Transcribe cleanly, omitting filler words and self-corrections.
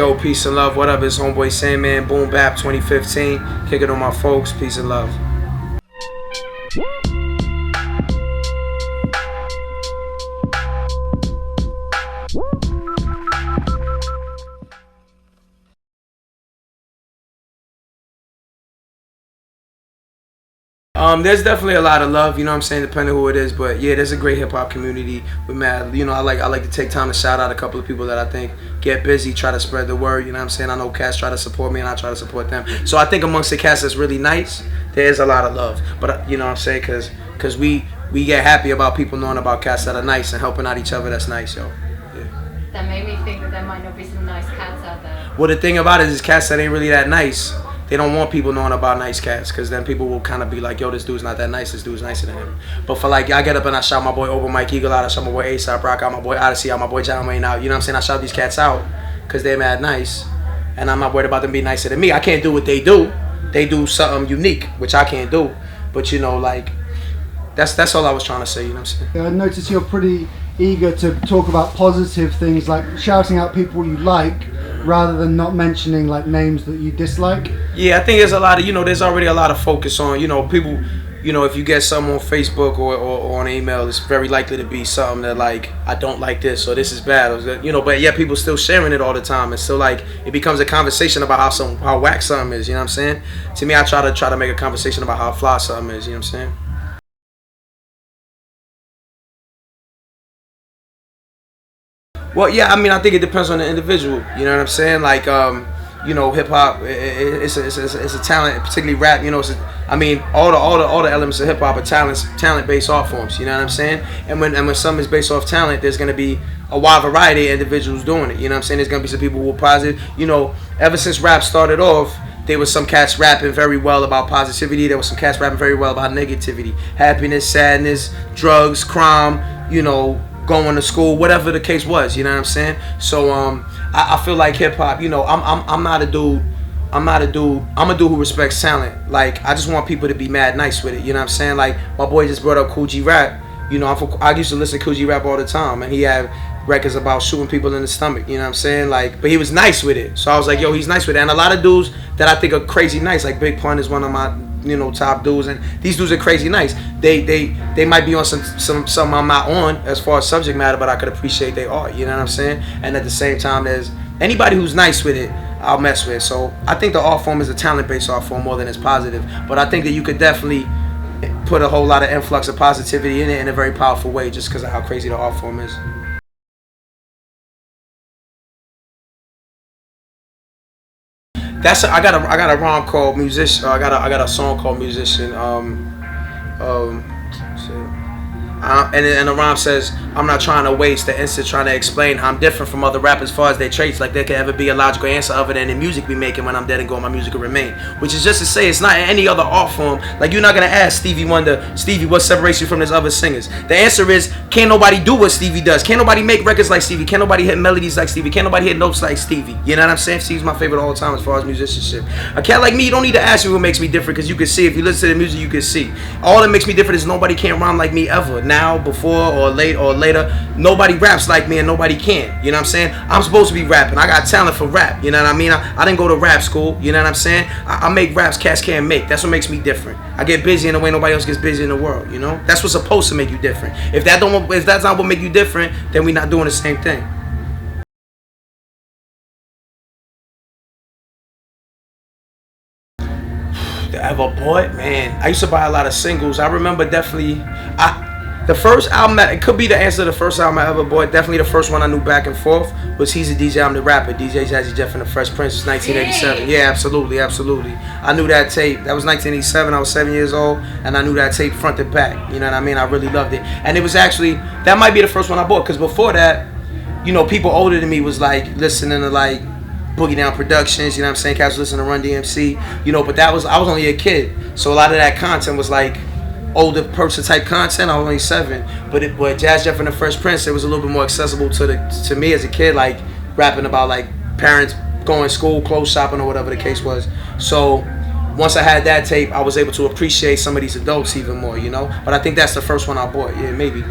Yo, peace and love. What up? It's Homeboy Sandman, Boom Bap 2015. Kick it on my folks. Peace and love. There's definitely a lot of love, you know what I'm saying, depending who it is, but yeah, there's a great hip-hop community with mad, you know, I like to take time to shout out a couple of people that I think get busy, try to spread the word, you know what I'm saying. I know cats try to support me and I try to support them, so I think amongst the cats that's really nice, there's a lot of love, but you know what I'm saying, because we get happy about people knowing about cats that are nice and helping out each other. That's nice, yo. Yeah. That made me think that there might not be some nice cats out there. Well, the thing about it is cats that ain't really that nice, they don't want people knowing about nice cats, because then people will kind of be like, yo, this dude's not that nice, this dude's nicer than him. But for like, I get up and I shout my boy Over Mike Eagle out, I shout my boy A$AP Rock out, my boy Odyssey out, my boy John Wayne out, you know what I'm saying? I shout these cats out because they're mad nice, and I'm not worried about them being nicer than me. I can't do what they do. They do something unique, which I can't do. But you know, like, that's all I was trying to say, you know what I'm saying? Yeah, I notice you're pretty eager to talk about positive things, like shouting out people you like, rather than not mentioning like names that you dislike. Yeah, I think there's a lot of, you know, there's already a lot of focus on, you know, people, you know, if you get something on Facebook or on email, it's very likely to be something that like, I don't like this or this is bad, or, you know, but yeah, people still sharing it all the time. And still like, it becomes a conversation about how whack something is, you know what I'm saying? To me, I try to make a conversation about how fly something is, you know what I'm saying? Well, yeah, I mean, I think it depends on the individual. You know what I'm saying? Like, you know, hip hop, it's a talent, particularly rap. You know, I mean, all the elements of hip hop are talent based art forms. You know what I'm saying? And when something is based off talent, there's gonna be a wide variety of individuals doing it. You know what I'm saying? There's gonna be some people who are positive. You know, ever since rap started off, there was some cats rapping very well about positivity. There was some cats rapping very well about negativity, happiness, sadness, drugs, crime. You know, going to school, whatever the case was, you know what I'm saying? So I feel like hip hop, you know, I'm a dude who respects talent. Like, I just want people to be mad nice with it, you know what I'm saying? Like, my boy just brought up Kool G Rap. You know, I used to listen to Kool G Rap all the time, and he had records about shooting people in the stomach, you know what I'm saying? Like, but he was nice with it. So I was like, yo, he's nice with it. And a lot of dudes that I think are crazy nice, like Big Pun is one of my, you know, top dudes, and these dudes are crazy nice. They might be on some I'm not on as far as subject matter, but I could appreciate their art, you know what I'm saying? And at the same time, there's anybody who's nice with it, I'll mess with. So I think the art form is a talent-based art form more than it's positive. But I think that you could definitely put a whole lot of influx of positivity in it in a very powerful way, just because of how crazy the art form is. I got a rhyme called Musician. I got a song called Musician. And the rhyme says, I'm not trying to waste the instant trying to explain how I'm different from other rappers as far as their traits. Like, there can ever be a logical answer other than the music we making. When I'm dead and gone, my music will remain. Which is just to say, it's not in any other art form. Like, you're not gonna ask Stevie Wonder, Stevie, what separates you from these other singers? The answer is, can't nobody do what Stevie does. Can't nobody make records like Stevie. Can't nobody hit melodies like Stevie. Can't nobody hit notes like Stevie. You know what I'm saying? Stevie's my favorite all the time as far as musicianship. A cat like me, you don't need to ask me what makes me different, because you can see. If you listen to the music, you can see. All that makes me different is nobody can rhyme like me ever. Now, before, or later, nobody raps like me and nobody can. You know what I'm saying? I'm supposed to be rapping. I got talent for rap. You know what I mean? I didn't go to rap school. You know what I'm saying? I make raps cats can't make. That's what makes me different. I get busy in the way nobody else gets busy in the world. You know? That's what's supposed to make you different. If that's not what make you different, then we're not doing the same thing. The ever bought, man. I used to buy a lot of singles. I remember definitely. The first album, it could be the answer to the first album I ever bought. Definitely the first one I knew back and forth was He's a DJ, I'm the Rapper. DJ Jazzy Jeff and the Fresh Prince was 1987. Yeah, absolutely. I knew that tape. That was 1987. I was 7 years old, and I knew that tape front to back. You know what I mean? I really loved it. And it was actually, that might be the first one I bought, because before that, you know, people older than me was like listening to like Boogie Down Productions, you know what I'm saying? Cats was listening to Run DMC, you know, but I was only a kid. So a lot of that content was like older person type content. I was only 7, but Jazz Jeff and the Fresh Prince, it was a little bit more accessible to me as a kid, like rapping about like parents going to school, clothes shopping, or whatever the case was. So once I had that tape, I was able to appreciate some of these adults even more, you know. But I think that's the first one I bought. Yeah, maybe.